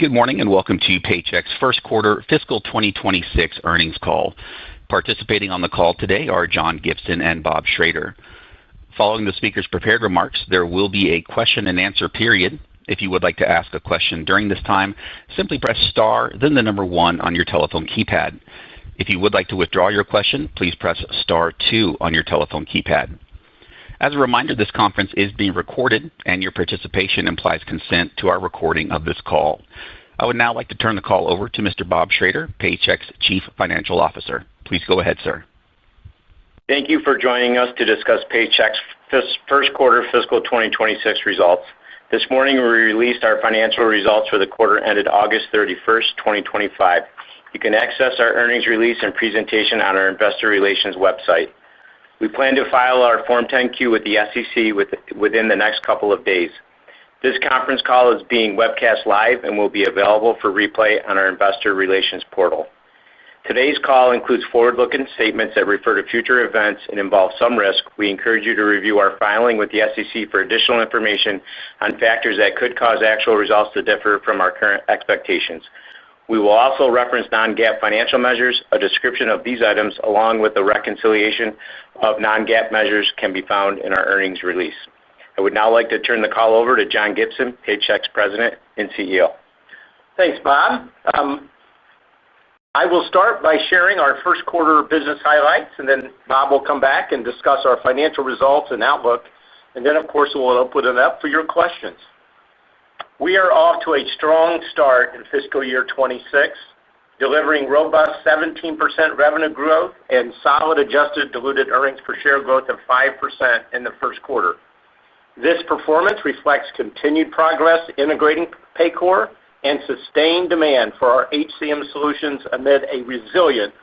Good morning and welcome to Paychex first quarter fiscal 2026 earnings call. Participating on the call today are John Gibson and Bob Schrader. Following the speaker's prepared remarks, there will be a question and answer period. If you would like to ask a question during this time, simply press star, then the number 1 on your telephone keypad. If you would like to withdraw your question, please press star 2 on your telephone keypad. As a reminder, this conference is being recorded and your participation implies consent to our recording of this call. I would now like to turn the call over to Mr. Bob Schrader, Paychex Chief Financial Officer. Please go ahead, sir. Thank you for joining us to discuss Paychex first quarter fiscal 2026 results. This morning, we released our financial results for the quarter ended August 31st, 2025. You can access our earnings release and presentation on our investor relations website. We plan to file our Form 10-Q with the SEC within the next couple of days. This conference call is being webcast live and will be available for replay on our investor relations portal. Today's call includes forward-looking statements that refer to future events and involve some risk. We encourage you to review our filing with the SEC for additional information on factors that could cause actual results to differ from our current expectations. We will also reference non-GAAP financial measures. A description of these items, along with the reconciliation of non-GAAP measures, can be found in our earnings release. I would now like to turn the call over to John Gibson, Paychex President and CEO. Thanks, Bob. I will start by sharing our first quarter business highlights, and then Bob will come back and discuss our financial results and outlook. Of course, we'll open it up for your questions. We are off to a strong start in fiscal year 26, delivering robust 17% revenue growth and solid adjusted diluted earnings per share growth of 5% in the first quarter. This performance reflects continued progress integrating Paycor and sustained demand for our HCM solutions amid a resilient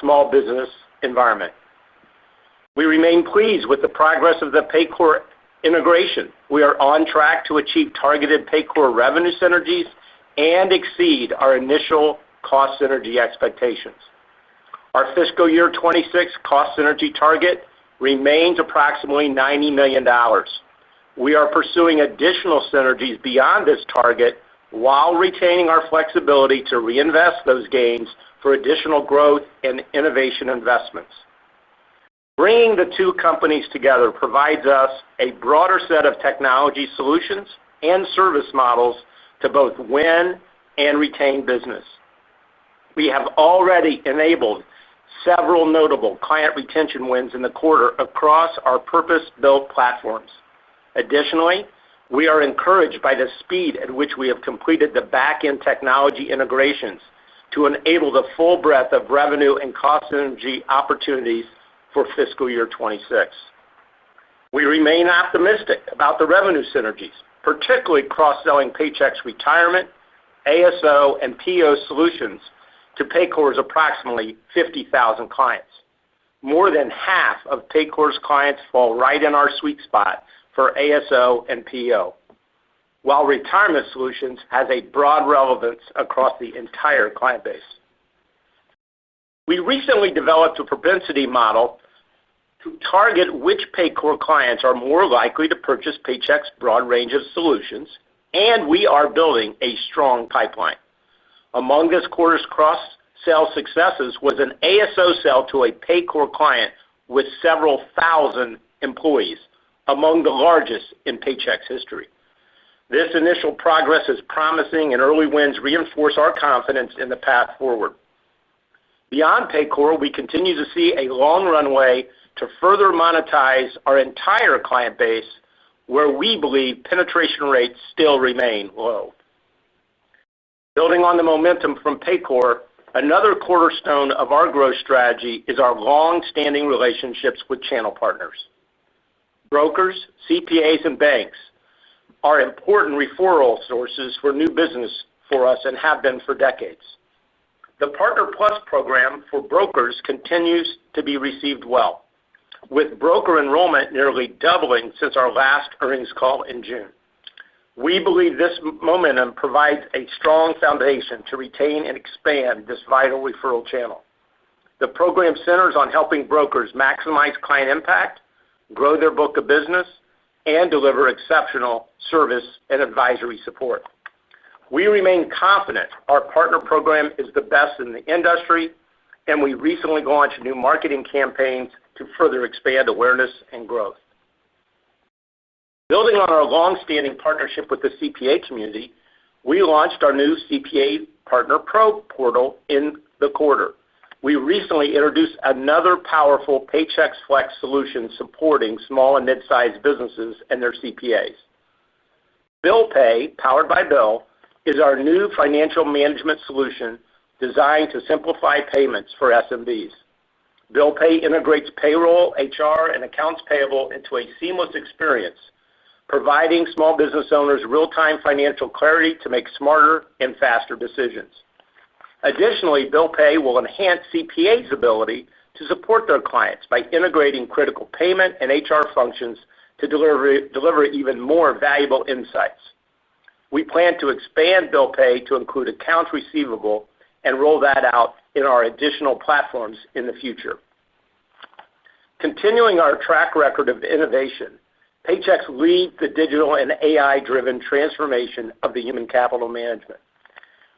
small business environment. We remain pleased with the progress of the Paycor integration. We are on track to achieve targeted Paycor revenue synergies and exceed our initial cost synergy expectations. Our fiscal year 26 cost synergy target remains approximately $90 million. We are pursuing additional synergies beyond this target while retaining our flexibility to reinvest those gains for additional growth and innovation investments. Bringing the two companies together provides us a broader set of technology solutions and service models to both win and retain business. We have already enabled several notable client retention wins in the quarter across our purpose-built platforms. Additionally, we are encouraged by the speed at which we have completed the back-end technology integrations to enable the full breadth of revenue and cost synergy opportunities for fiscal year 26. We remain optimistic about the revenue synergies, particularly cross-selling Paychex retirement, ASO, and PEO solutions to Paycor's approximately 50,000 clients. More than half of Paycor's clients fall right in our sweet spot for ASO and PEO, while retirement solutions has a broad relevance across the entire client base. We recently developed a propensity model to target which Paycor clients are more likely to purchase Paychex's broad range of solutions, and we are building a strong pipeline. Among this quarter's cross-sell successes was an ASO sell to a Paycor client with several thousand employees, among the largest in Paychex history. This initial progress is promising, and early wins reinforce our confidence in the path forward. Beyond Paycor, we continue to see a long runway to further monetize our entire client base, where we believe penetration rates still remain low. Building on the momentum from Paycor, another cornerstone of our growth strategy is our long-standing relationships with channel partners. Brokers, CPAs, and banks are important referral sources for new business for us and have been for decades. The Partner Plus program for brokers continues to be received well, with broker enrollment nearly doubling since our last earnings call in June. We believe this momentum provides a strong foundation to retain and expand this vital referral channel. The program centers on helping brokers maximize client impact, grow their book of business, and deliver exceptional service and advisory support. We remain confident our partner program is the best in the industry, and we recently launched new marketing campaigns to further expand awareness and growth. Building on our long-standing partnership with the CPA community, we launched our new CPA Partner Pro portal in the quarter. We recently introduced another powerful Paychex Flex solution supporting small and mid-sized businesses and their CPAs. Bill Pay, powered by Bill, is our new financial management solution designed to simplify payments for SMBs. Bill Pay integrates payroll, HR, and accounts payable into a seamless experience, providing small business owners real-time financial clarity to make smarter and faster decisions. Additionally, Bill Pay will enhance CPA's ability to support their clients by integrating critical payment and HR functions to deliver even more valuable insights. We plan to expand Bill Pay to include accounts receivable and roll that out in our additional platforms in the future. Continuing our track record of innovation, Paychex leads the digital and AI-driven transformation of the human capital management.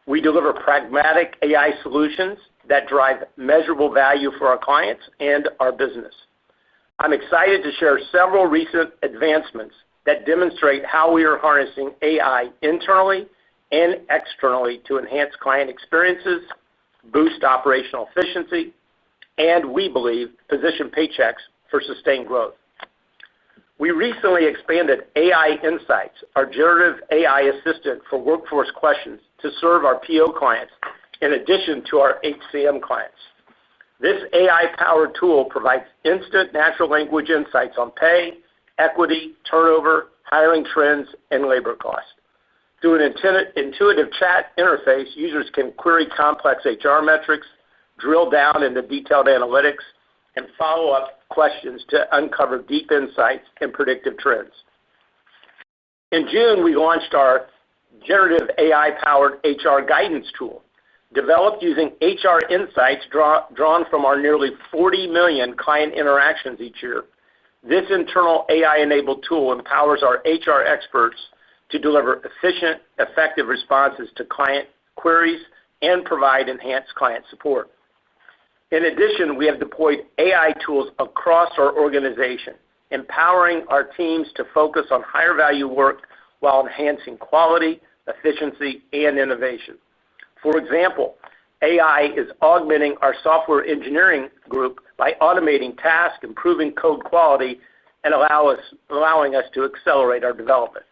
We deliver pragmatic AI solutions that drive measurable value for our clients and our business. I'm excited to share several recent advancements that demonstrate how we are harnessing AI internally and externally to enhance client experiences, boost operational efficiency, and we believe position Paychex for sustained growth. We recently expanded AI Insights, our generative AI assistant for workforce questions, to serve our PO clients in addition to our HCM clients. This AI-powered tool provides instant natural language insights on pay, equity, turnover, hiring trends, and labor costs. Through an intuitive chat interface, users can query complex HR metrics, drill down into detailed analytics, and follow up questions to uncover deep insights and predictive trends. In June, we launched our generative AI-powered HR guidance tool, developed using HR insights drawn from our nearly 40 million client interactions each year. This internal AI-enabled tool empowers our HR experts to deliver efficient, effective responses to client queries and provide enhanced client support. In addition, we have deployed AI tools across our organization, empowering our teams to focus on higher value work while enhancing quality, efficiency, and innovation. For example, AI is augmenting our software engineering group by automating tasks, improving code quality, and allowing us to accelerate our development.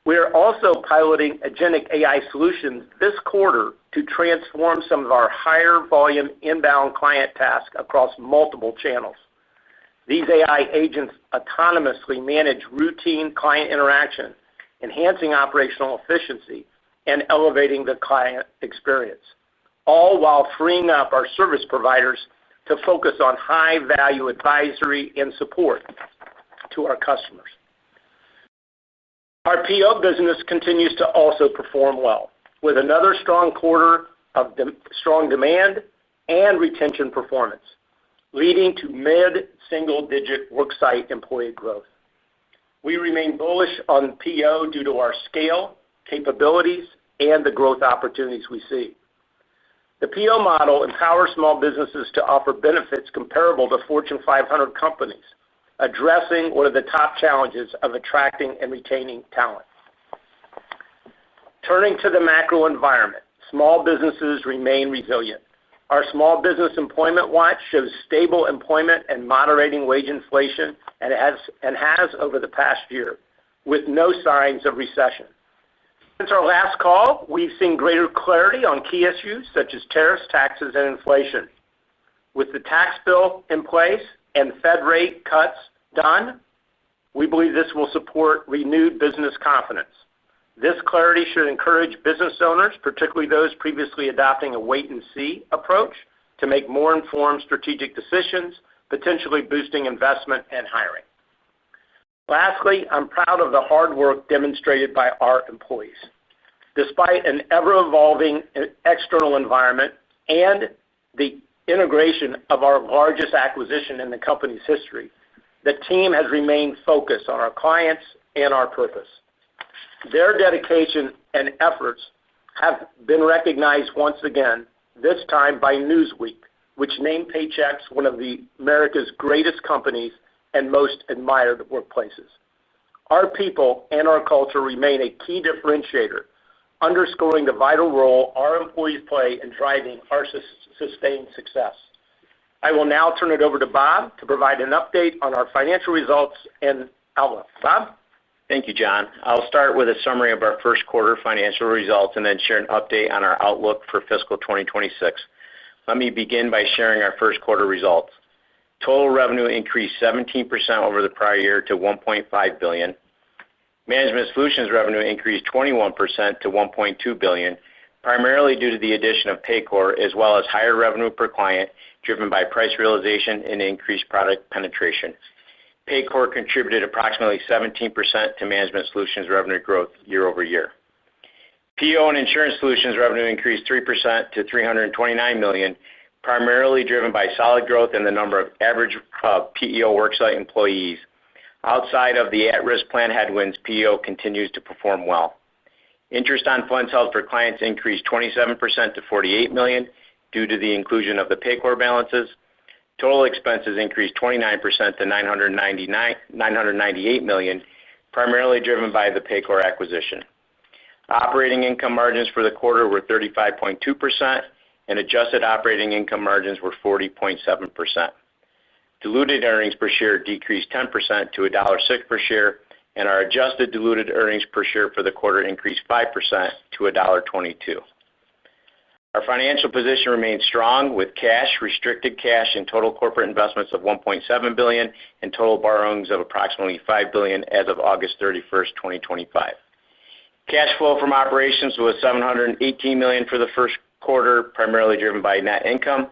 We are also piloting agentic AI solutions this quarter to transform some of our higher volume inbound client tasks across multiple channels. These AI agents autonomously manage routine client interaction, enhancing operational efficiency and elevating the client experience, all while freeing up our service providers to focus on high-value advisory and support to our customers. Our PO business continues to also perform well, with another strong quarter of strong demand and retention performance, leading to mid-single-digit worksite employee growth. We remain bullish on PO due to our scale, capabilities, and the growth opportunities we see. The PO model empowers small businesses to offer benefits comparable to Fortune 500 companies, addressing one of the top challenges of attracting and retaining talent. Turning to the macro environment, small businesses remain resilient. Our Small Business Employment Watch shows stable employment and moderating wage inflation and has over the past year, with no signs of recession. Since our last call, we've seen greater clarity on key issues such as tariffs, taxes, and inflation. With the tax bill in place and Fed rate cuts done, we believe this will support renewed business confidence. This clarity should encourage business owners, particularly those previously adopting a wait-and-see approach, to make more informed strategic decisions, potentially boosting investment and hiring. Lastly, I'm proud of the hard work demonstrated by our employees. Despite an ever-evolving external environment and the integration of our largest acquisition in the company's history, the team has remained focused on our clients and our purpose. Their dedication and efforts have been recognized once again, this time by Newsweek, which named Paychex one of America's greatest companies and most admired workplaces. Our people and our culture remain a key differentiator, underscoring the vital role our employees play in driving our sustained success. I will now turn it over to Bob to provide an update on our financial results and outlook. Bob? Thank you, John. I'll start with a summary of our first quarter financial results and then share an update on our outlook for fiscal 2026. Let me begin by sharing our first quarter results. Total revenue increased 17% over the prior year to $1.5 billion. Management Solutions revenue increased 21% to $1.2 billion, primarily due to the addition of Paycor, as well as higher revenue per client driven by price realization and increased product penetration. Paycor contributed approximately 17% to Management Solutions revenue growth year over year. PEO and Insurance Solutions revenue increased 3% to $329 million, primarily driven by solid growth in the number of average PEO worksite employees. Outside of the at-risk plan headwinds, PEO continues to perform well. Interest on funds held for clients increased 27% to $48 million due to the inclusion of the Paycor balances. Total expenses increased 29% to $998 million, primarily driven by the Paycor acquisition. Operating income margins for the quarter were 35.2%, and adjusted operating income margins were 40.7%. Diluted earnings per share decreased 10% to $1.06 per share, and our adjusted diluted earnings per share for the quarter increased 5% to $1.22. Our financial position remains strong with cash, restricted cash, and total corporate investments of $1.7 billion and total borrowings of approximately $5 billion as of August 31st, 2025. Cash flow from operations was $718 million for the first quarter, primarily driven by net income.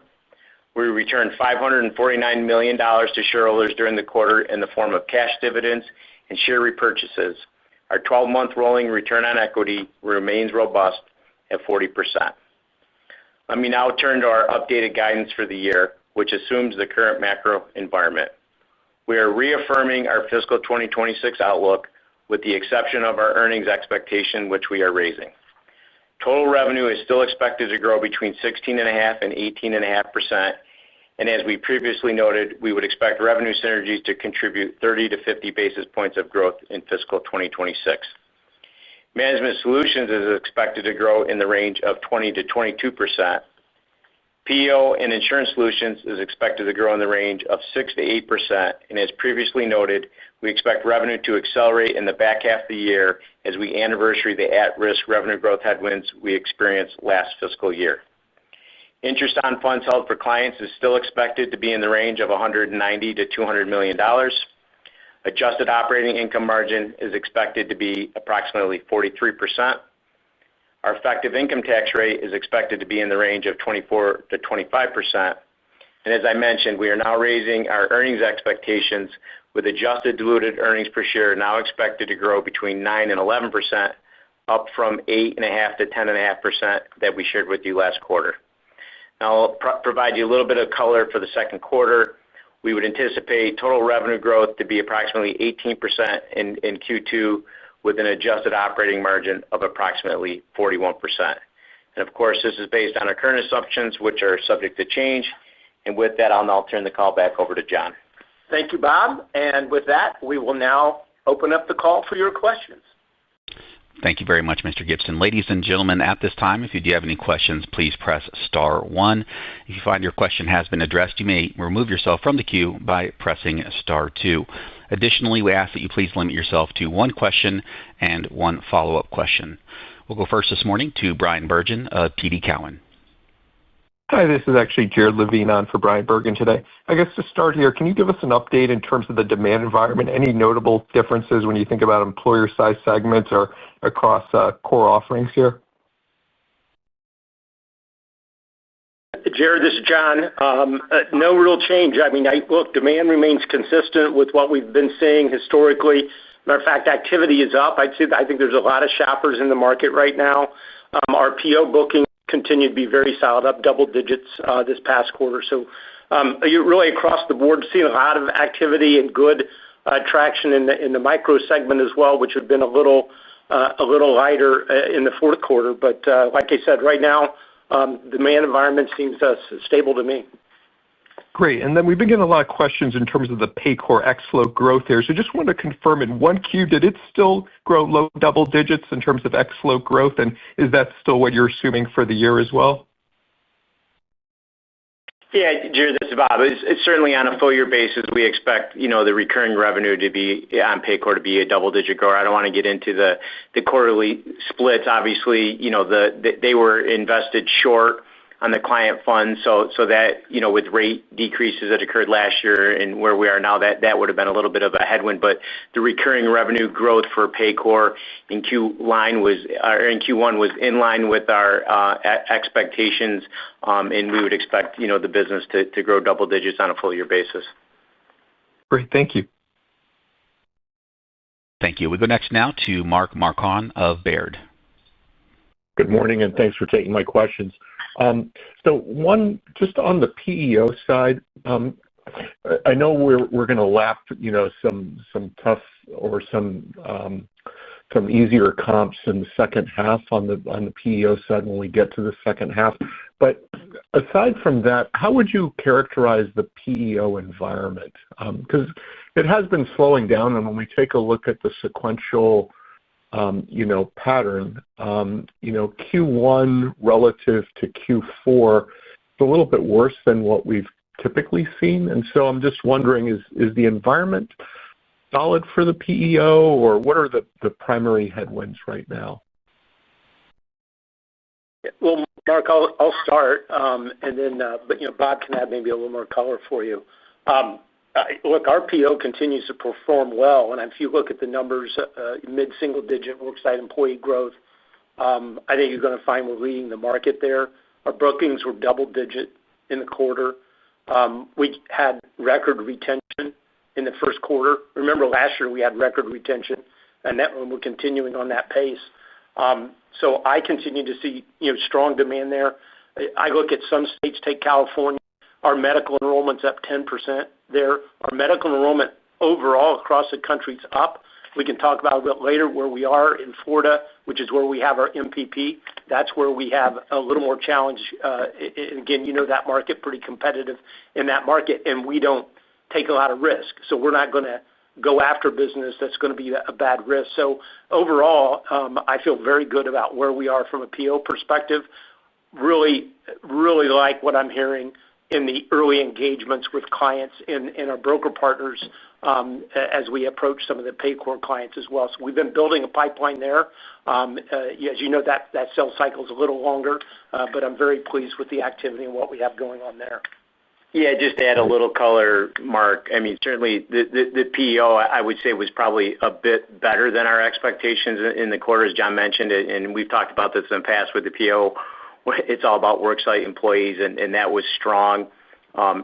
We returned $549 million to shareholders during the quarter in the form of cash dividends and share repurchases. Our 12-month rolling return on equity remains robust at 40%. Let me now turn to our updated guidance for the year, which assumes the current macro environment. We are reaffirming our fiscal 2026 outlook with the exception of our earnings expectation, which we are raising. Total revenue is still expected to grow between 16.5% and 18.5%, and as we previously noted, we would expect revenue synergies to contribute 30 to 50 basis points of growth in fiscal 2026. Management Solutions is expected to grow in the range of 20 to 22%. PEO and Insurance Solutions is expected to grow in the range of 6 to 8%, and as previously noted, we expect revenue to accelerate in the back half of the year as we anniversary the at-risk revenue growth headwinds we experienced last fiscal year. Interest on funds held for clients is still expected to be in the range of $190 to $200 million. Adjusted operating income margin is expected to be approximately 43%. Our effective income tax rate is expected to be in the range of 24 to 25%. And as I mentioned, we are now raising our earnings expectations with adjusted diluted earnings per share now expected to grow between 9 and 11%, up from 8.5% to 10.5% that we shared with you last quarter. Now I'll provide you a little bit of color for the second quarter. We would anticipate total revenue growth to be approximately 18% in Q2 with an adjusted operating margin of approximately 41%. And of course, this is based on our current assumptions, which are subject to change. And with that, I'll now turn the call back over to John. Thank you, Bob. And with that, we will now open up the call for your questions. Thank you very much, Mr. Gibson. Ladies and gentlemen, at this time, if you do have any questions, please press star 1. If you find your question has been addressed, you may remove yourself from the queue by pressing star 2. Additionally, we ask that you please limit yourself to one question and one follow-up question. We'll go first this morning to Brian Bergen of TD Cowen. Hi, this is actually Jared Levine on for Brian Bergen today. I guess to start here, can you give us an update in terms of the demand environment? Any notable differences when you think about employer-sized segments or across core offerings here? Jared, this is John. No real change. I mean, look, demand remains consistent with what we've been seeing historically. Matter of fact, activity is up. I think there's a lot of shoppers in the market right now. Our PO booking continued to be very solid, up double digits this past quarter. So you're really across the board seeing a lot of activity and good traction in the micro segment as well, which had been a little a little lighter in the fourth quarter. But like I said, right now, the demand environment seems stable to me. Great. And then we've been getting a lot of questions in terms of the PayCor X-Flow growth there. So just wanted to confirm in 1Q, did it still grow low double digits in terms of X-Flow growth? And is that still what you're assuming for the year as well? Yeah, Jared, this is Bob. It's certainly on a full year basis. We expect, the recurring revenue to be on Paycor to be a double-digit grower. I don't want to get into the quarterly splits. Obviously, they were invested short on the client funds, so that with rate decreases that occurred last year and where we are now, that would have been a little bit of a headwind. But the recurring revenue growth for Paycor in Q1 was in line with our expectations, and we would expect the business to grow double digits on a full year basis. Great, thank you. Thank you. We go next now to Mark Marcon of Baird. Good morning, and thanks for taking my questions. So one, just on the PEO side, I know we're going to lap, some tough or some easier comps in the second half on the PEO side when we get to the second half. But aside from that, how would you characterize the PEO environment? Because it has been slowing down, and when we take a look at the sequential pattern, Q1 relative to Q4 is a little bit worse than what we've typically seen. And so I'm just wondering, is the environment solid for the PEO, or what are the primary headwinds right now? Well, Mark, I'll start, and then Bob can add maybe a little more color for you. Look, our PO continues to perform well, and if you look at the numbers, mid-single-digit worksite employee growth, I think you're going to find we're leading the market there. Our bookings were double-digit in the quarter. We had record retention in the first quarter. Remember, last year we had record retention, and we're continuing on that pace. So I continue to see strong demand there. I look at some states, take California. Our medical enrollment's up 10% there. Our medical enrollment overall across the country is up. We can talk about a bit later where we are in Florida, which is where we have our MPP. That's where we have a little more challenge. Again, that market, pretty competitive in that market, and we don't take a lot of risk. So we're not going to go after business that's going to be a bad risk. So overall, I feel very good about where we are from a PO perspective. Really, really like what I'm hearing in the early engagements with clients and our broker partners as we approach some of the Paycor clients as well. So we've been building a pipeline there. As you know, that sales cycle is a little longer, but I'm very pleased with the activity and what we have going on there. Yeah, just to add a little color, Mark. I mean, certainly the PEO, I would say, was probably a bit better than our expectations in the quarter, as John mentioned, and we've talked about this in the past with the PEO. It's all about worksite employees, and that was strong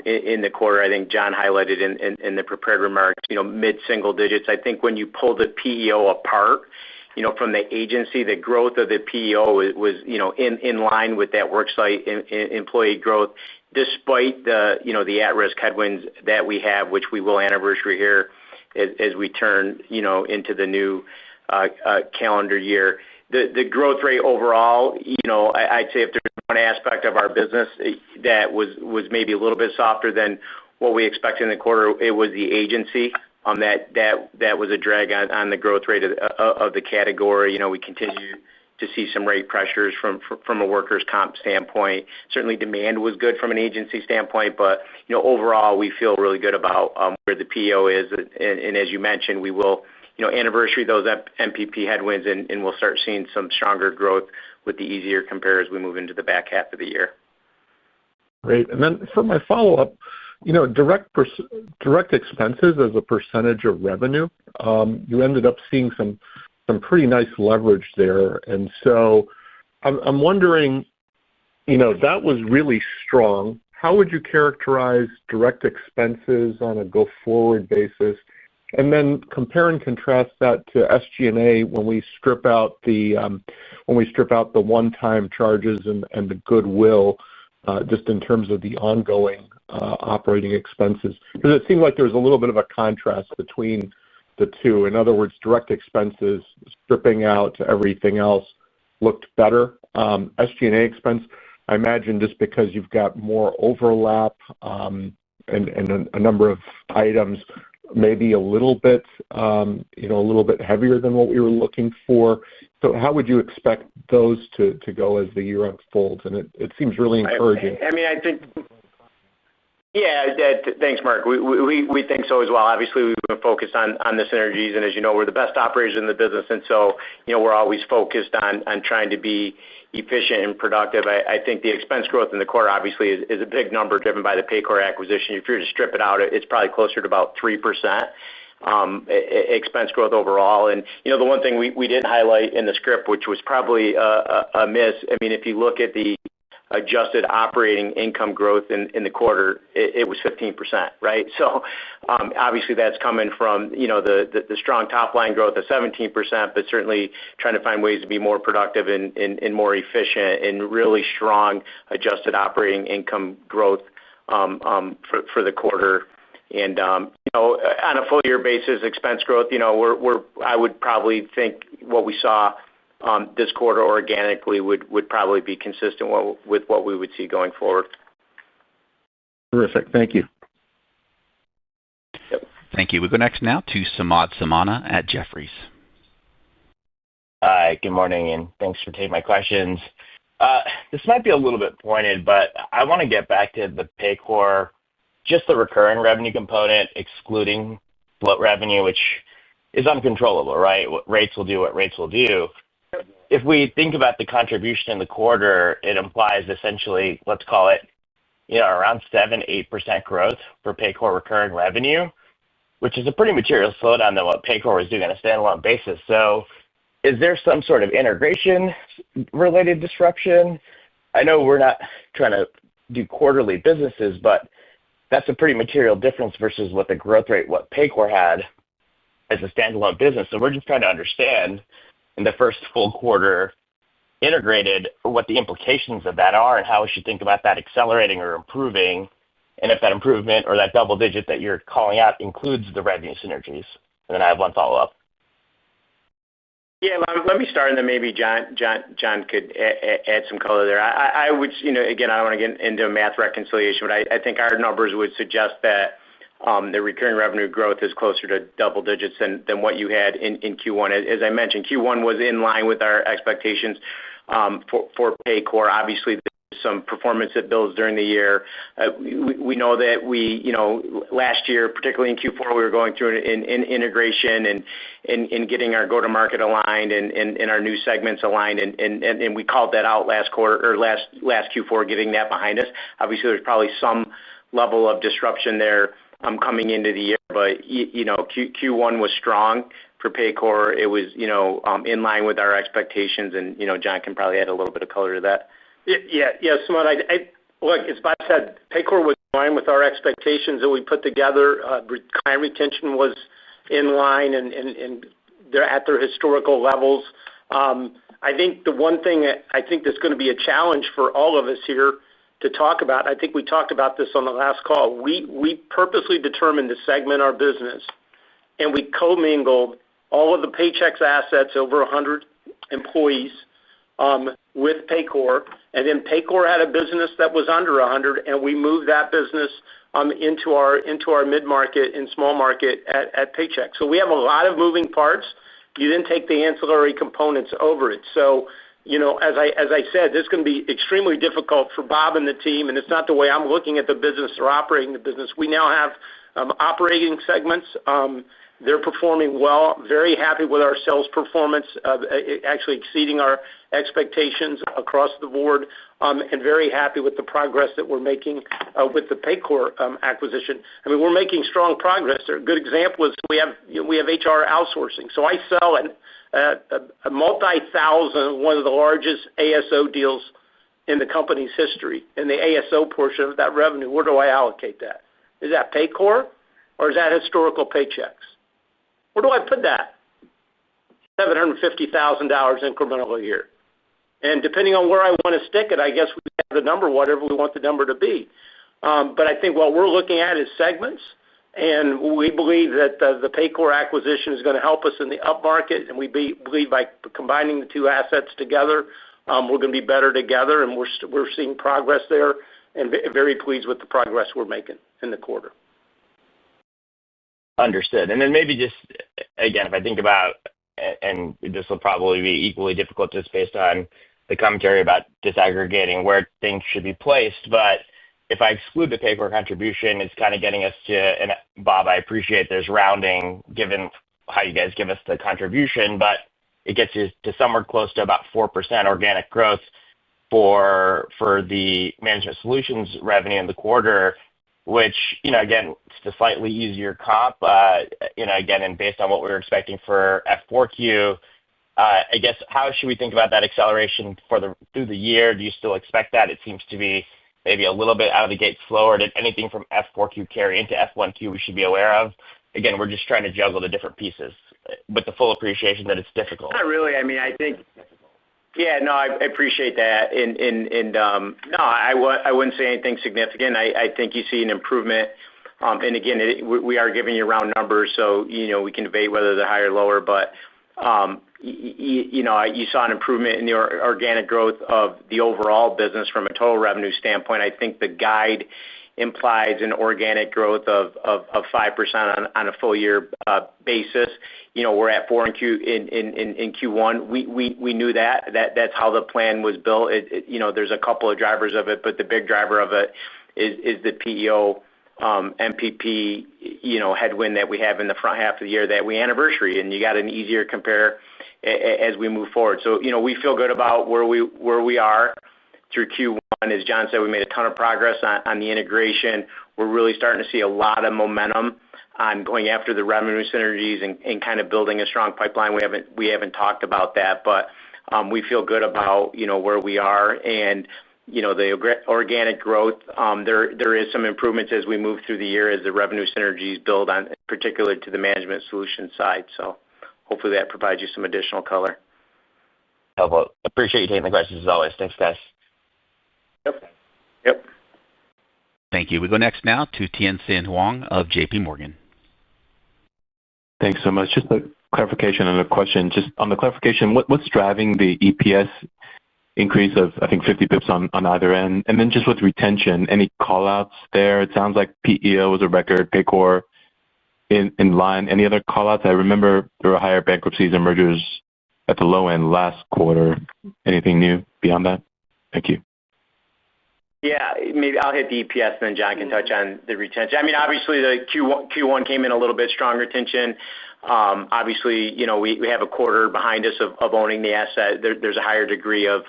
in the quarter. I think John highlighted in the prepared remarks, mid-single digits. I think when you pull the PEO apart, from the agency, the growth of the PEO was, in line with that worksite employee growth, despite the at-risk headwinds that we have, which we will anniversary here as we turn, into the new calendar year. The growth rate overall, I'd say if there's one aspect of our business that was maybe a little bit softer than what we expected in the quarter, it was the agency. That was a drag on the growth rate of the category. We continue to see some rate pressures from a workers' comp standpoint. Certainly demand was good from an agency standpoint, but overall we feel really good about where the PEO is. And as you mentioned, we will anniversary those MPP headwinds, and we'll start seeing some stronger growth with the easier compare as we move into the back half of the year. Great. And then for my follow-up, direct expenses as a percentage of revenue, you ended up seeing some pretty nice leverage there. And so I'm wondering, that was really strong. How would you characterize direct expenses on a go-forward basis? And then compare and contrast that to SG&A when we strip out the one-time charges and the goodwill, just in terms of the ongoing operating expenses. Because it seemed like there was a little bit of a contrast between the two. In other words, direct expenses, stripping out everything else, looked better. SG&A expense, I imagine just because you've got more overlap and a number of items, maybe a little bit heavier than what we were looking for. So how would you expect those to go as the year unfolds? And it seems really encouraging. I think. Yeah, thanks, Mark. We think so as well. Obviously, we've been focused on the synergies, and as you know, we're the best operators in the business, and so we're always focused on trying to be efficient and productive. I think the expense growth in the quarter obviously is a big number driven by the Paycor acquisition. If you were to strip it out, it's probably closer to about 3% expense growth overall. And the one thing we didn't highlight in the script, which was probably a miss. If you look at the adjusted operating income growth in the quarter, it was 15%, right? So obviously that's coming from the strong top line growth of 17%, but certainly trying to find ways to be more productive and more efficient, and really strong adjusted operating income growth for the quarter. And on a full year basis, expense growth, I would probably think what we saw this quarter organically would probably be consistent with what we would see going forward. Terrific. Thank you. Yep. Thank you. We go next now to Samad Samana at Jefferies. Hi, good morning, and thanks for taking my questions. This might be a little bit pointed, but I want to get back to the Paycor, just the recurring revenue component, excluding float revenue, which is uncontrollable, right? Rates will do what rates will do. If we think about the contribution in the quarter, it implies essentially, let's call it, around 7-8% growth for Paycor recurring revenue, which is a pretty material slowdown than what Paycor was doing on a standalone basis. So is there some sort of integration-related disruption? I know we're not trying to do quarterly businesses, but that's a pretty material difference versus what the growth rate, what Paycor had as a standalone business. So we're just trying to understand in the first full quarter integrated what the implications of that are and how we should think about that accelerating or improving, and if that improvement or that double digit that you're calling out includes the revenue synergies. And then I have one follow-up. Yeah, let me start, and then maybe John could add some color there. I would, again, I don't want to get into a math reconciliation, but I think our numbers would suggest that the recurring revenue growth is closer to double digits than what you had in Q1. As I mentioned, Q1 was in line with our expectations for Paycor. Obviously, there's some performance that builds during the year. We know that last year, particularly in Q4, we were going through an integration and getting our go-to-market aligned and our new segments aligned, and we called that out last quarter or last Q4, getting that behind us. Obviously, there's probably some level of disruption there coming into the year, but Q1 was strong for Paycor. It was in line with our expectations, and John can probably add a little bit of color to that. Yeah, Samad. Look, as Bob said, Paycor was in line with our expectations that we put together. Client retention was in line, and they're at their historical levels. I think the one thing I think that's going to be a challenge for all of us here to talk about, I think we talked about this on the last call. We purposely determined to segment our business, and we commingled all of the Paychex assets, over 100 employees, with Paycor, and then Paycor had a business that was under 100, and we moved that business into our mid-market and small market at Paychex. So we have a lot of moving parts. You then take the ancillary components over it. So as I said, this is going to be extremely difficult for Bob and the team, and it's not the way I'm looking at the business or operating the business. We now have operating segments. They're performing well. Very happy with our sales performance, actually exceeding our expectations across the board, and very happy with the progress that we're making with the Paycor acquisition. We're making strong progress. A good example is we have HR outsourcing. So I sell a multi-thousand, one of the largest ASO deals in the company's history. In the ASO portion of that revenue, where do I allocate that? Is that Paycor or is that historical Paychex? Where do I put that? $750,000 incremental a year. And depending on where I want to stick it, I guess we have the number, whatever we want the number to be. But I think what we're looking at is segments And we believe that the Paycor acquisition is going to help us in the upmarket. And we believe by combining the two assets together, we're going to be better together. And we're seeing progress there and very pleased with the progress we're making in the quarter. Understood. And then maybe just, again, if I think about, and this will probably be equally difficult just based on the commentary about disaggregating where things should be placed, but if I exclude the Paycor contribution, it's kind of getting us to, and Bob, I appreciate there's rounding given how you guys give us the contribution, but it gets you to somewhere close to about 4% organic growth for the management solutions revenue in the quarter, which, again, it's a slightly easier comp, again, and based on what we were expecting for F4Q, I guess, how should we think about that acceleration through the year? Do you still expect that? It seems to be maybe a little bit out of the gate slower. Did anything from F4Q carry into F1Q we should be aware of? Again, we're just trying to juggle the different pieces with the full appreciation that it's difficult. Not really. I mean, I think, yeah, no, I appreciate that. No, I wouldn't say anything significant. I think you see an improvement. And again, we are giving you round numbers, so, we can debate whether they're higher or lower, but, you saw an improvement in the organic growth of the overall business from a total revenue standpoint. I think the guide implies an organic growth of 5% on a full year basis. We're at 4% in Q1. We knew that. That's how the plan was built. There's a couple of drivers of it, but the big driver of it is the PEO MPP headwind that we have in the front half of the year that we anniversary, and you got an easier compare as we move forward. So we feel good about where we are through Q1. As John said, we made a ton of progress on the integration. We're really starting to see a lot of momentum on going after the revenue synergies and kind of building a strong pipeline. We haven't talked about that, but we feel good about where we are and the organic growth. There is some improvements as we move through the year as the revenue synergies build on, particularly to the management solution side. So hopefully that provides you some additional color. Helpful. Appreciate you taking the questions as always. Thanks, guys. Yep. Thank you. We go next now to Tien-Tsin Huang of J.P. Morgan. Thanks so much. Just a clarification on the question. Just on the clarification, what's driving the EPS increase of, I think, 50 pips on either end? And then just with retention, any callouts there? It sounds like PEO was a record, Paycor in line. Any other callouts? I remember there were higher bankruptcies and mergers at the low end last quarter. Anything new beyond that? Thank you. Yeah, maybe I'll hit the EPS, and then John can touch on the retention. I mean, obviously, the Q1 came in a little bit strong retention. Obviously, we have a quarter behind us of owning the asset. There's a higher degree of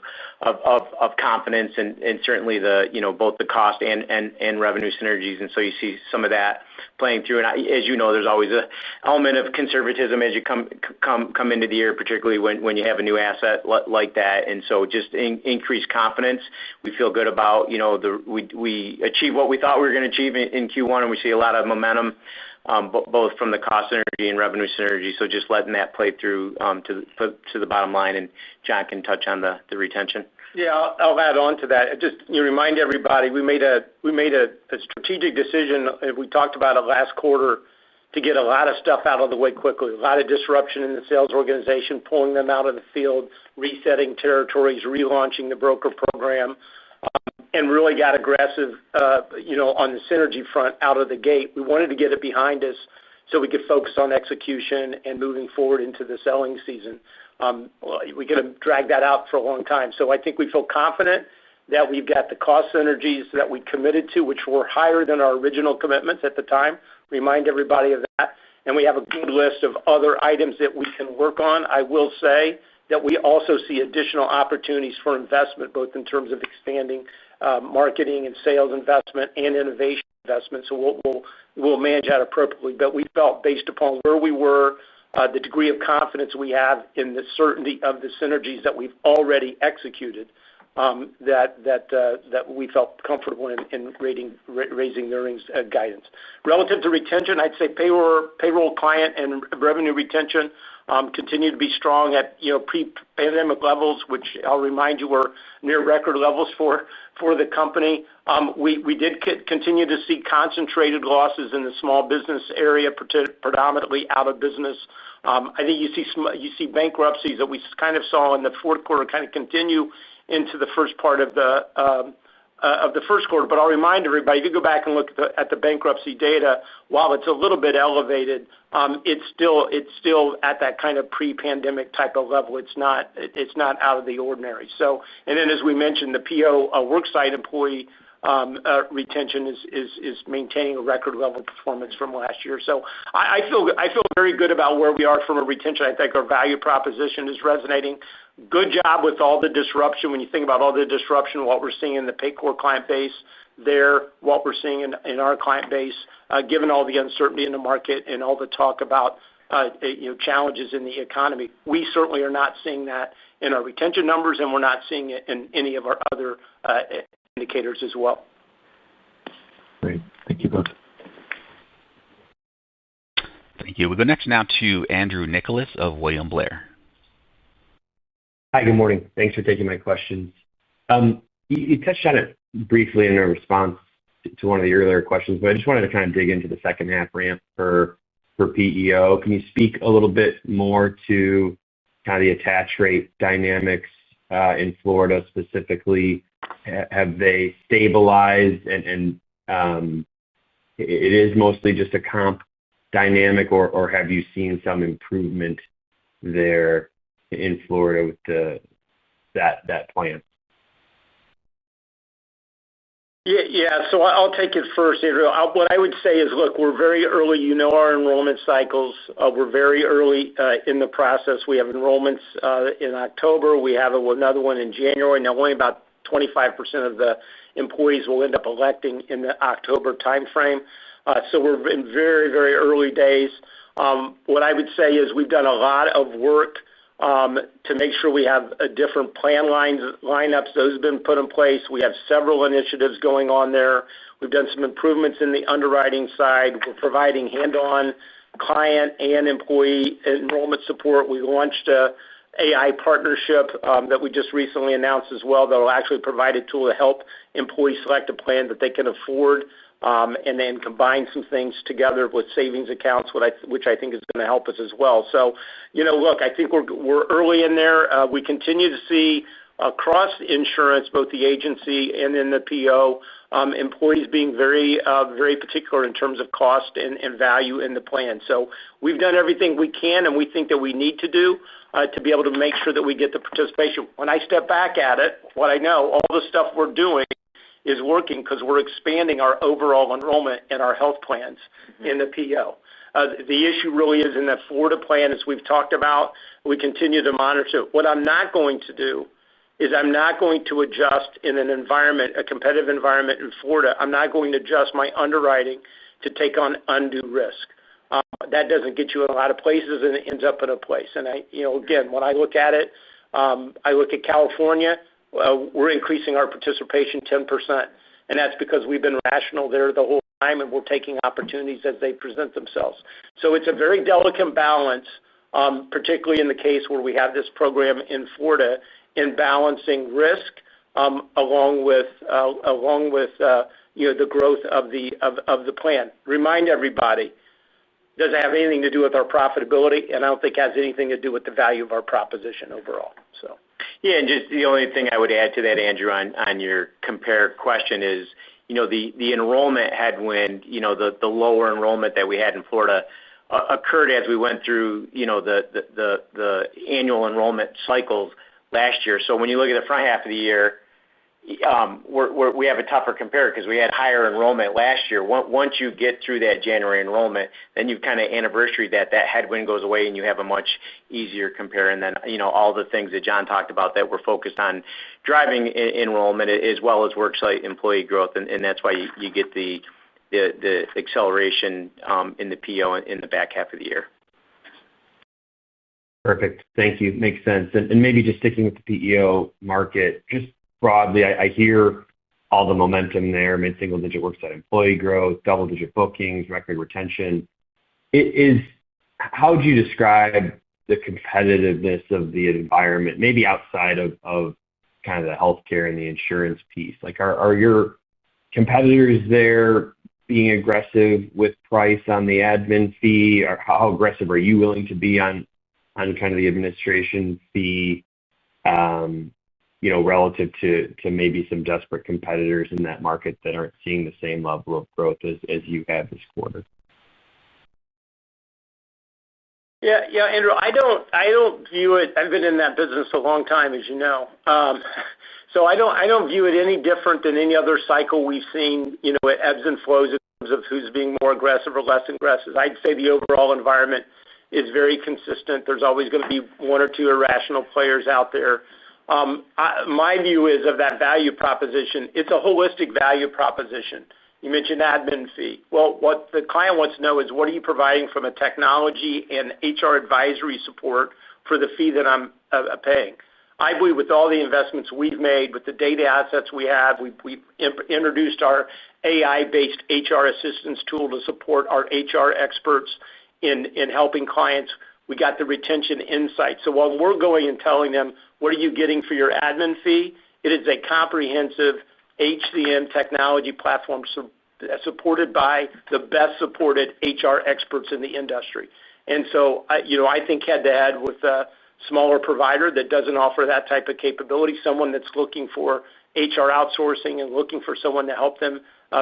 confidence and certainly both the cost and revenue synergies. And so you see some of that playing through. And as you know, there's always an element of conservatism as you come into the year, particularly when you have a new asset like that. And so just increased confidence. We feel good about, we achieved what we thought we were going to achieve in Q1, and we see a lot of momentum, both from the cost synergy and revenue synergy. So just letting that play through to the bottom line, and John can touch on the retention. Yeah, I'll add on to that. Just remind everybody, we made a strategic decision. We talked about it last quarter to get a lot of stuff out of the way quickly. A lot of disruption in the sales organization, pulling them out of the field, resetting territories, relaunching the broker program, and really got aggressive, on the synergy front out of the gate. We wanted to get it behind us so we could focus on execution and moving forward into the selling season. We could have dragged that out for a long time. So I think we feel confident that we've got the cost synergies that we committed to, which were higher than our original commitments at the time. Remind everybody of that. And we have a good list of other items that we can work on. I will say that we also see additional opportunities for investment, both in terms of expanding marketing and sales investment and innovation investment. So we'll manage that appropriately. But we felt, based upon where we were, the degree of confidence we have in the certainty of the synergies that we've already executed, that we felt comfortable in raising the earnings guidance. Relative to retention, I'd say payroll client and revenue retention continue to be strong at pre-pandemic levels, which I'll remind you were near record levels for the company. We did continue to see concentrated losses in the small business area, predominantly out of business. I think you see bankruptcies that we kind of saw in the fourth quarter kind of continue into the first part of the first quarter. But I'll remind everybody, if you go back and look at the bankruptcy data, while it's a little bit elevated, it's still at that kind of pre-pandemic type of level. It's not out of the ordinary. So, and then as we mentioned, the PO worksite employee retention is maintaining a record level performance from last year. So I feel very good about where we are from a retention. I think our value proposition is resonating. Good job with all the disruption. When you think about all the disruption, what we're seeing in the Paycor client base there, what we're seeing in our client base, given all the uncertainty in the market and all the talk about challenges in the economy, we certainly are not seeing that in our retention numbers, and we're not seeing it in any of our other indicators as well. Great. Thank you both. Thank you. We'll go next now to Andrew Nicholas of William Blair. Hi, good morning. Thanks for taking my questions. You touched on it briefly in a response to one of the earlier questions, but I just wanted to kind of dig into the second half ramp for PEO. Can you speak a little bit more to kind of the attach rate dynamics in Florida specifically? Have they stabilized and it is mostly just a comp dynamic, or have you seen some improvement there in Florida with that plan? Yeah. So I'll take it first, Andrew. What I would say is, look, we're very early. You know our enrollment cycles. We're very early in the process. We have enrollments in October. We have another one in January. Now, only about 25% of the employees will end up electing in the October timeframe. So we're in very, very early days. What I would say is we've done a lot of work to make sure we have different plan lineups. Those have been put in place. We have several initiatives going on there. We've done some improvements in the underwriting side. We're providing hand-on client and employee enrollment support. We launched an AI partnership that we just recently announced as well that will actually provide a tool to help employees select a plan that they can afford, and then combine some things together with savings accounts, which I think is going to help us as well. So, look, I think we're early in there. We continue to see across insurance, both the agency and in the PO, employees being very, very particular in terms of cost and value in the plan. So we've done everything we can, and we think that we need to do to be able to make sure that we get the participation. When I step back at it, what I know, all the stuff we're doing is working because we're expanding our overall enrollment in our health plans in the PO. The issue really is in that Florida plan, as we've talked about. We continue to monitor. What I'm not going to do is I'm not going to adjust in an environment, a competitive environment in Florida. I'm not going to adjust my underwriting to take on undue risk. That doesn't get you in a lot of places, and it ends up in a place. And again, when I look at it, I look at California. We're increasing our participation 10%, and that's because we've been rational there the whole time, and we're taking opportunities as they present themselves. So it's a very delicate balance, particularly in the case where we have this program in Florida, in balancing risk along with the growth of the plan. Remind everybody, does it have anything to do with our profitability? And I don't think it has anything to do with the value of our proposition overall. So. Yeah, and just the only thing I would add to that, Andrew, on your compare question is, the enrollment headwind, the lower enrollment that we had in Florida occurred as we went through, the annual enrollment cycles last year. So when you look at the front half of the year, we have a tougher compare because we had higher enrollment last year. Once you get through that January enrollment, then you've kind of anniversary that headwind goes away and you have a much easier compare. And then, all the things that John talked about that we're focused on driving enrollment as well as worksite employee growth. And that's why you get the acceleration in the PO in the back half of the year. Perfect. Thank you. Makes sense. And maybe just sticking with the PEO market, just broadly, I hear all the momentum there, mid-single digit worksite employee growth, double-digit bookings, record retention. How would you describe the competitiveness of the environment, maybe outside of kind of the healthcare and the insurance piece? Like, are your competitors there being aggressive with price on the admin fee, or how aggressive are you willing to be on kind of the administration fee, relative to maybe some desperate competitors in that market that aren't seeing the same level of growth as you have this quarter? Yeah, Andrew, I don't view it. I've been in that business a long time, as you know. So I don't view it any different than any other cycle we've seen. It ebbs and flows in terms of who's being more aggressive or less aggressive. I'd say the overall environment is very consistent. There's always going to be one or two irrational players out there. My view is of that value proposition. It's a holistic value proposition. You mentioned admin fee. Well, what the client wants to know is, what are you providing from a technology and HR advisory support for the fee that I'm paying? I believe with all the investments we've made, with the data assets we have, we've introduced our AI-based HR assistance tool to support our HR experts in helping clients. We got the retention insight. So while we're going and telling them, what are you getting for your admin fee? It is a comprehensive HCM technology platform supported by the best supported HR experts in the industry. And so, I think head-to-head with a smaller provider that doesn't offer that type of capability, someone that's looking for HR outsourcing and looking for someone to help them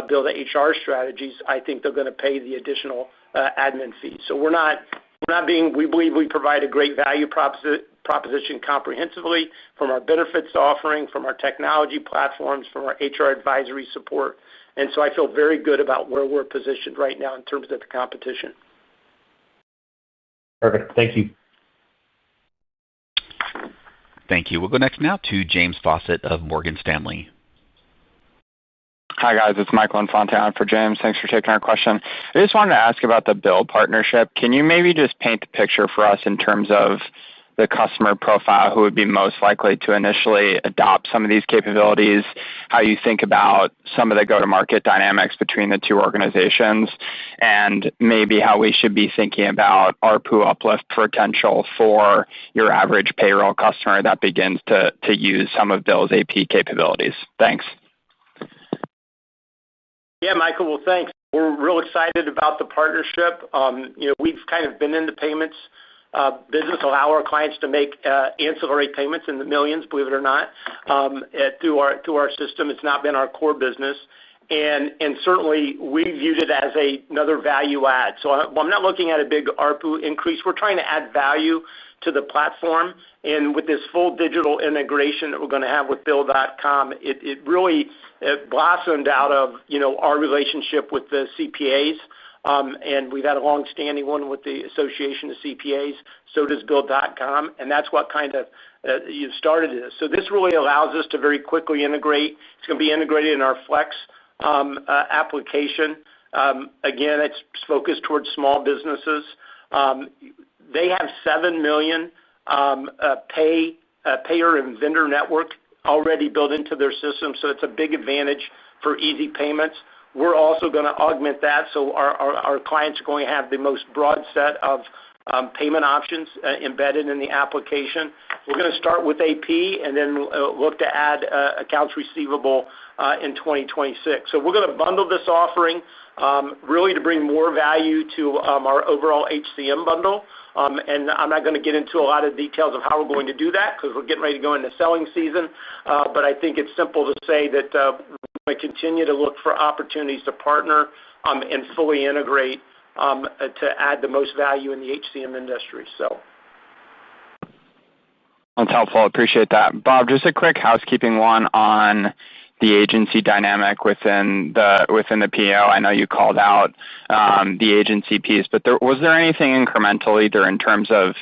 build HR strategies, I think they're going to pay the additional admin fee. So we believe we provide a great value proposition comprehensively, from our benefits offering, from our technology platforms, from our HR advisory support. And so I feel very good about where we're positioned right now in terms of the competition. Perfect. Thank you. Thank you. We'll go next now to James Faucette of Morgan Stanley. Hi, guys. It's Michael Infante for James. Thanks for taking our question. I just wanted to ask about the Bill partnership. Can you maybe just paint the picture for us in terms of the customer profile who would be most likely to initially adopt some of these capabilities, how you think about some of the go-to-market dynamics between the two organizations, and maybe how we should be thinking about ARPU uplift potential for your average payroll customer that begins to use some of Bill's AP capabilities? Thanks. Yeah, Michael, well, thanks. We're real excited about the partnership. We've kind of been in the payments business, allow our clients to make ancillary payments in the millions, believe it or not, through our system. It's not been our core business. And certainly, we viewed it as another value add. So I'm not looking at a big ARPU increase. We're trying to add value to the platform. And with this full digital integration that we're going to have with Bill.com, it really blossomed out of our relationship with the CPAs. And we've had a long-standing one with the Association of CPAs. So does Bill.com. And that's what kind of started this. So this really allows us to very quickly integrate. It's going to be integrated in our Flex application. Again, it's focused towards small businesses. They have 7 million payer and vendor network already built into their system, so it's a big advantage for easy payments. We're also going to augment that, so our clients are going to have the most broad set of payment options embedded in the application. We're going to start with AP and then look to add accounts receivable in 2026. So we're going to bundle this offering really to bring more value to our overall HCM bundle. And I'm not going to get into a lot of details of how we're going to do that because we're getting ready to go into selling season. But I think it's simple to say that we're going to continue to look for opportunities to partner and fully integrate to add the most value in the HCM industry. So that's helpful. Appreciate that. Bob, just a quick housekeeping one on the agency dynamic within the PEO. I know you called out the agency piece, but was there anything incremental either in terms of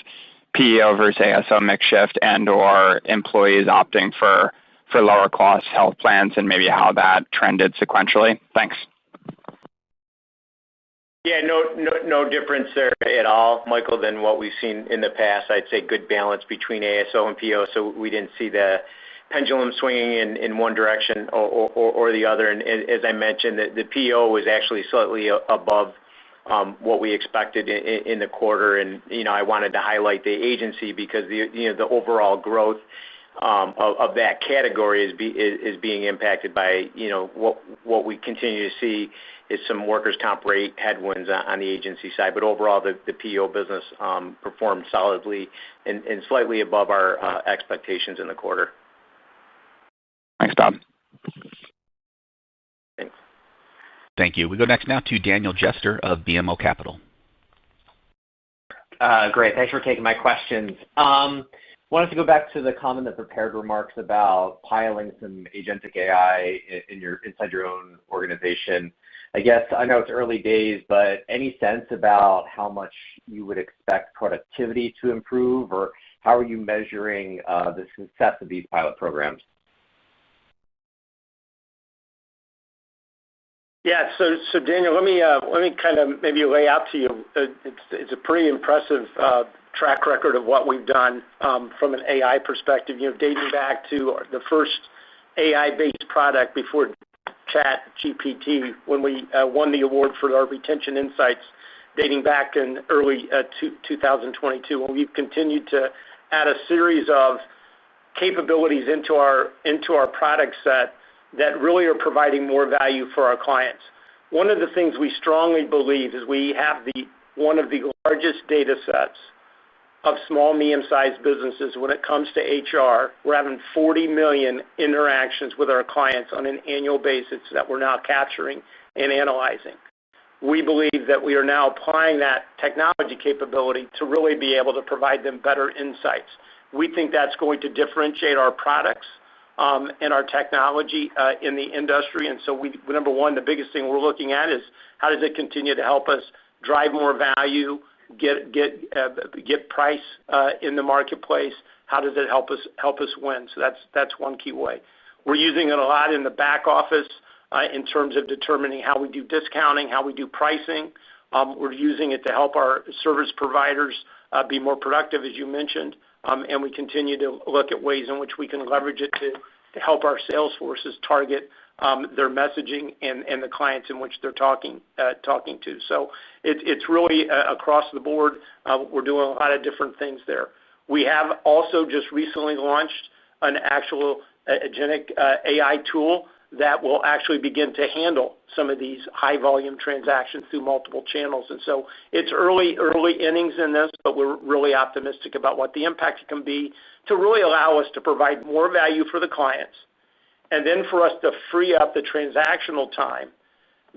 PEO versus ASO mix shift and/or employees opting for lower cost health plans and maybe how that trended sequentially? Thanks. Yeah, no difference there at all, Michael, than what we've seen in the past. I'd say good balance between ASO and PEO, so we didn't see the pendulum swinging in one direction or the other. And as I mentioned, the PEO was actually slightly above what we expected in the quarter. And I wanted to highlight the agency because the overall growth of that category is being impacted by what we continue to see is some workers' comp rate headwinds on the agency side. But overall, the PEO business performed solidly and slightly above our expectations in the quarter. Thanks, Bob. Thanks. Thank you. We go next now to Daniel Jester of BMO Capital. Great. Thanks for taking my questions. Wanted to go back to the comment, the prepared remarks about piling some agentic AI inside your own organization. I guess I know it's early days, but any sense about how much you would expect productivity to improve, or how are you measuring the success of these pilot programs? Yeah. So Daniel, let me kind of maybe lay out to you. It's a pretty impressive track record of what we've done from an AI perspective. Dating back to the first AI-based product before ChatGPT, when we won the award for our retention insights, dating back in early 2022, when we've continued to add a series of capabilities into our product set that really are providing more value for our clients. One of the things we strongly believe is we have one of the largest data sets of small, medium-sized businesses when it comes to HR. We're having 40 million interactions with our clients on an annual basis that we're now capturing and analyzing. We believe that we are now applying that technology capability to really be able to provide them better insights. We think that's going to differentiate our products and our technology in the industry. And so number one, the biggest thing we're looking at is how does it continue to help us drive more value, get price in the marketplace? How does it help us win? So that's one key way. We're using it a lot in the back office in terms of determining how we do discounting, how we do pricing. We're using it to help our service providers be more productive, as you mentioned, and we continue to look at ways in which we can leverage it to help our sales forces target their messaging and the clients in which they're talking to. So it's really across the board. We're doing a lot of different things there. We have also just recently launched an actual agentic AI tool that will actually begin to handle some of these high-volume transactions through multiple channels. And so it's early innings in this, but we're really optimistic about what the impact can be to really allow us to provide more value for the clients, and then for us to free up the transactional time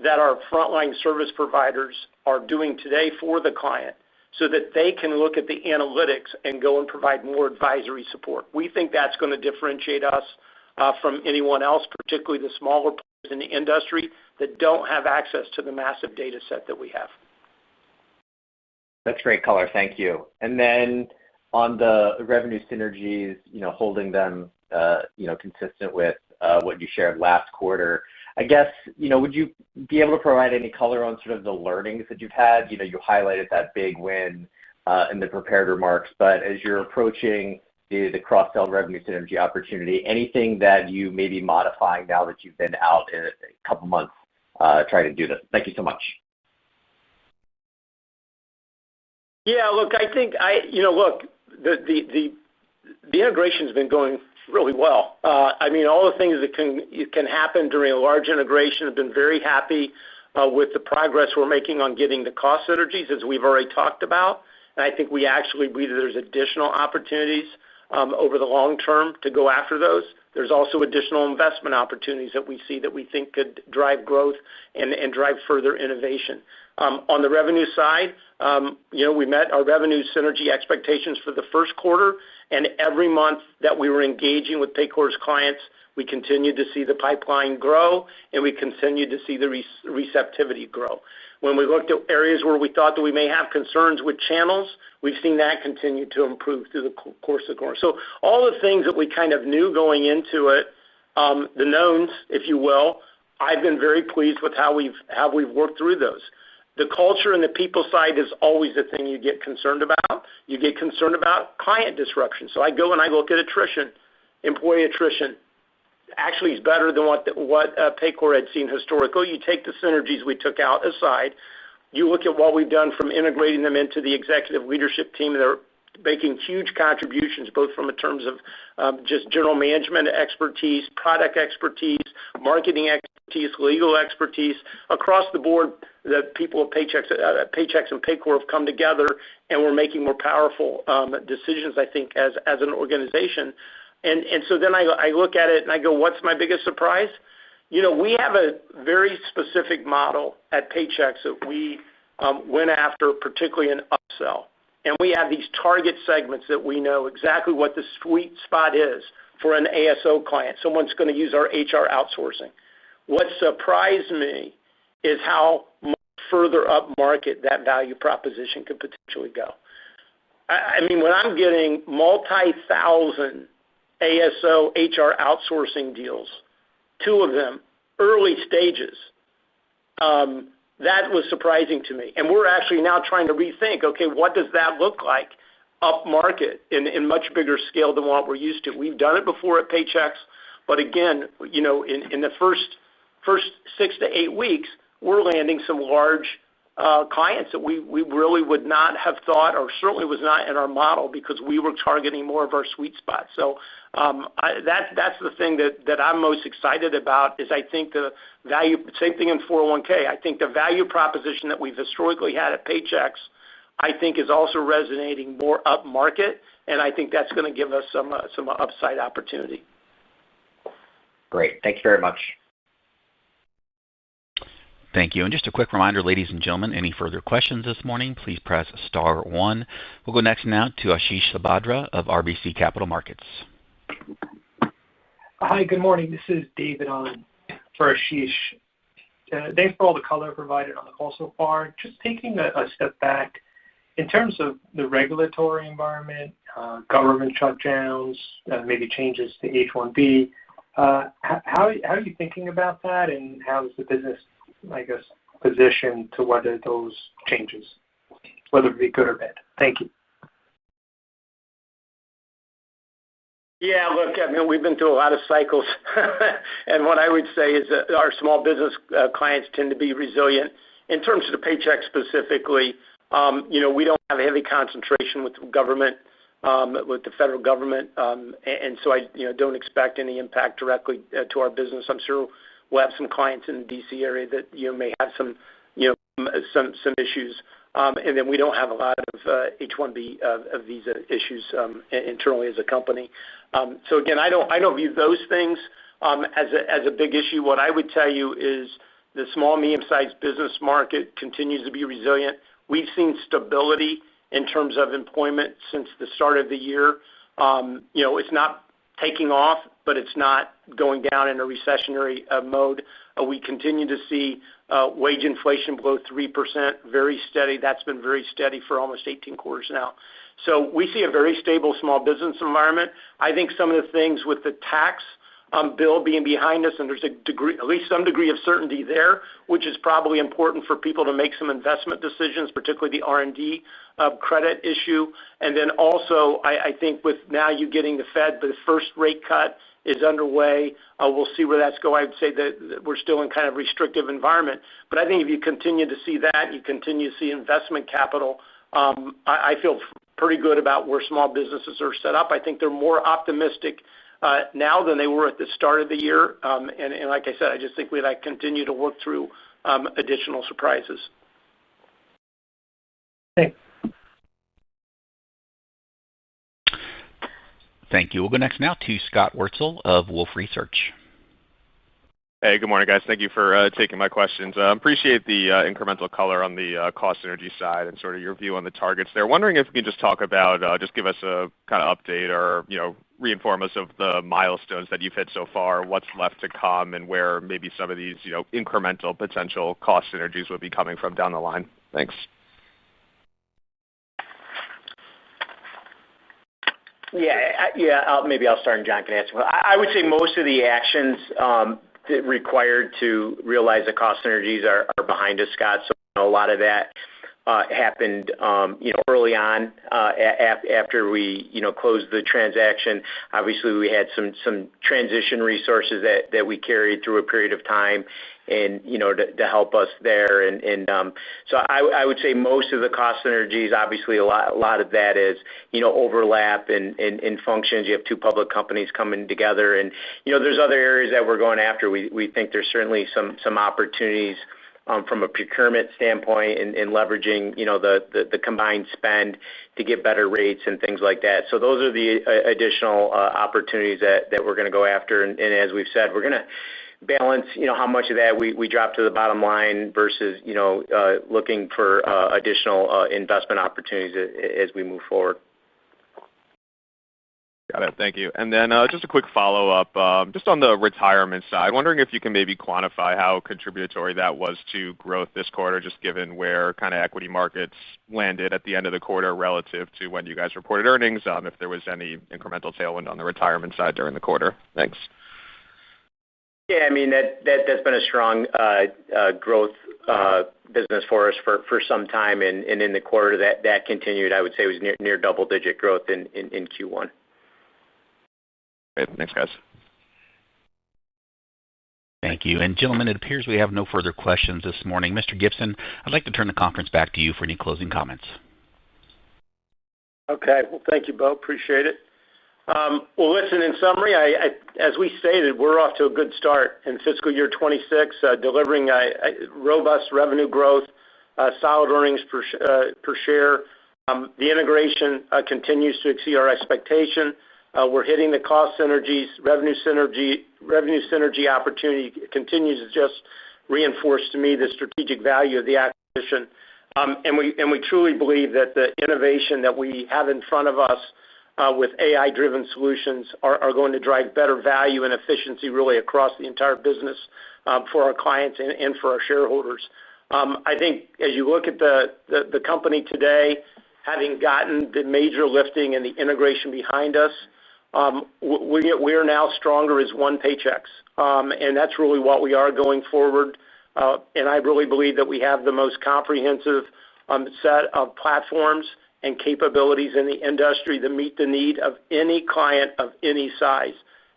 that our frontline service providers are doing today for the client so that they can look at the analytics and go and provide more advisory support. We think that's going to differentiate us from anyone else, particularly the smaller players in the industry that don't have access to the massive data set that we have. That's great color. Thank you. And then on the revenue synergies, holding them, consistent with what you shared last quarter, I guess, would you be able to provide any color on sort of the learnings that you've had? You highlighted that big win in the prepared remarks, but as you're approaching the cross-sell revenue synergy opportunity, anything that you may be modifying now that you've been out in a couple months trying to do this? Thank you so much. Yeah, look, I think the integration's been going really well. All the things that can happen during a large integration. Have been very happy with the progress we're making on getting the cost synergies, as we've already talked about. And I think we actually believe there's additional opportunities over the long term to go after those. There's also additional investment opportunities that we see that we think could drive growth and drive further innovation. On the revenue side, we met our revenue synergy expectations for the first quarter, and every month that we were engaging with Paycor's clients, we continued to see the pipeline grow, and we continued to see the receptivity grow. When we looked at areas where we thought that we may have concerns with channels, we've seen that continue to improve through the course of the quarter. So all the things that we kind of knew going into it, the knowns, if you will, I've been very pleased with how we've worked through those. The culture and the people side is always the thing you get concerned about. You get concerned about client disruption. So I go and I look at attrition, employee attrition. Actually, it's better than what Paycor had seen historically. You take the synergies we took out aside. You look at what we've done from integrating them into the executive leadership team, and they're making huge contributions, both from in terms of just general management expertise, product expertise, marketing expertise, legal expertise. Across the board, the people of Paychex and Paycor have come together, and we're making more powerful decisions, I think, as an organization. And so then I look at it and I go, what's my biggest surprise? We have a very specific model at Paychex that we went after, particularly in upsell. And we have these target segments that we know exactly what the sweet spot is for an ASO client. Someone's going to use our HR outsourcing. What surprised me is how much further up market that value proposition could potentially go. I mean, when I'm getting multi-thousand ASO HR outsourcing deals, 2 of them early stages, that was surprising to me. And we're actually now trying to rethink, okay, what does that look like up market in much bigger scale than what we're used to? We've done it before at Paychex, but again, in the first 6 to 8 weeks, we're landing some large clients that we really would not have thought, or certainly was not in our model, because we were targeting more of our sweet spot. So that's the thing that I'm most excited about, is I think the value, same thing in 401k, I think the value proposition that we've historically had at Paychex, I think is also resonating more up market, and I think that's going to give us some upside opportunity. Great. Thank you very much. Thank you. And just a quick reminder, ladies and gentlemen, any further questions this morning, please press star 1. We'll go next now to Ashish Sabadra of RBC Capital Markets. Hi, good morning. This is David on for Ashish. Thanks for all the color provided on the call so far. Just taking a step back, in terms of the regulatory environment, government shutdowns, maybe changes to H-1B, how are you thinking about that, and how is the business, I guess, positioned to weather those changes, whether it be good or bad? Thank you. Yeah, look, I mean, we've been through a lot of cycles, and what I would say is that our small business clients tend to be resilient. In terms of the Paychex specifically, we don't have a heavy concentration with the government, with the federal government, and so I don't expect any impact directly to our business. I'm sure we'll have some clients in the D.C. area that may have some issues, and then we don't have a lot of H-1B visa issues internally as a company. So again, I don't view those things as a big issue. What I would tell you is the small, medium-sized business market continues to be resilient. We've seen stability in terms of employment since the start of the year. It's not taking off, but it's not going down in a recessionary mode. We continue to see wage inflation below 3%, very steady. That's been very steady for almost 18 quarters now. So we see a very stable small business environment. I think some of the things with the tax bill being behind us, and there's at least some degree of certainty there, which is probably important for people to make some investment decisions, particularly the R&D credit issue. And then also, I think with now you getting the Fed, the first rate cut is underway. We'll see where that's going. I would say that we're still in kind of restrictive environment. But I think if you continue to see that, you continue to see investment capital, I feel pretty good about where small businesses are set up. I think they're more optimistic now than they were at the start of the year. And like I said, I just think we'd like to continue to work through additional surprises. Thanks. Thank you. We'll go next now to Scott Wurtzel of Wolfe Research. Hey, good morning, guys. Thank you for taking my questions. Appreciate the incremental color on the cost synergy side and sort of your view on the targets there. Wondering if you can just talk about, just give us a kind of update or, reinform us of the milestones that you've hit so far, what's left to come, and where maybe some of these, incremental potential cost synergies would be coming from down the line. Thanks. Yeah. Maybe I'll start and John can answer. I would say most of the actions required to realize the cost synergies are behind us, Scott. So a lot of that happened early on after we closed the transaction. Obviously, we had some transition resources that we carried through a period of time and to help us there. So I would say most of the cost synergies, obviously a lot of that is overlap in functions. You have two public companies coming together, and there's other areas that we're going after. We think there's certainly some opportunities from a procurement standpoint and leveraging the combined spend to get better rates and things like that. So those are the additional opportunities that we're going to go after. And as we've said, we're going to balance how much of that we drop to the bottom line versus looking for additional investment opportunities as we move forward. Got it. Thank you. And then just a quick follow-up, just on the retirement side, wondering if you can maybe quantify how contributory that was to growth this quarter, just given where kind of equity markets landed at the end of the quarter relative to when you guys reported earnings, if there was any incremental tailwind on the retirement side during the quarter. Thanks. Yeah, I mean, that's been a strong growth business for us for some time, and in the quarter that continued. I would say it was near double-digit growth in Q1. Great. Thanks, guys. Thank you. And gentlemen, it appears we have no further questions this morning. Mr. Gibson, I'd like to turn the conference back to you for any closing comments. Okay. Well, thank you, Bo. Appreciate it. Well, listen, in summary, as we stated, we're off to a good start in fiscal year 26, delivering robust revenue growth, solid earnings per share. The integration continues to exceed our expectation. We're hitting the cost synergies, revenue synergy opportunity continues to just reinforce to me the strategic value of the acquisition. And we truly believe that the innovation that we have in front of us with AI-driven solutions are going to drive better value and efficiency really across the entire business for our clients and for our shareholders. I think as you look at the company today, having gotten the major lifting and the integration behind us, we are now stronger as one Paychex. And that's really what we are going forward. And I really believe that we have the most comprehensive set of platforms and capabilities in the industry that meet the need of any client of any size.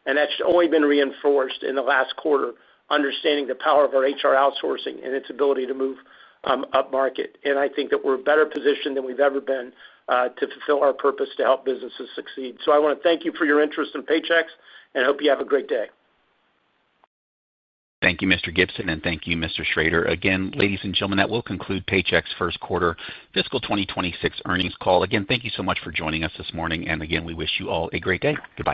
And that's only been reinforced in the last quarter, understanding the power of our HR outsourcing and its ability to move up market. And I think that we're better positioned than we've ever been to fulfill our purpose to help businesses succeed. So I want to thank you for your interest in Paychex and hope you have a great day. Thank you, Mr. Gibson, and thank you, Mr. Schrader. Again, ladies and gentlemen, that will conclude Paychex first quarter fiscal 2026 earnings call. Again, thank you so much for joining us this morning. And again, we wish you all a great day. Goodbye.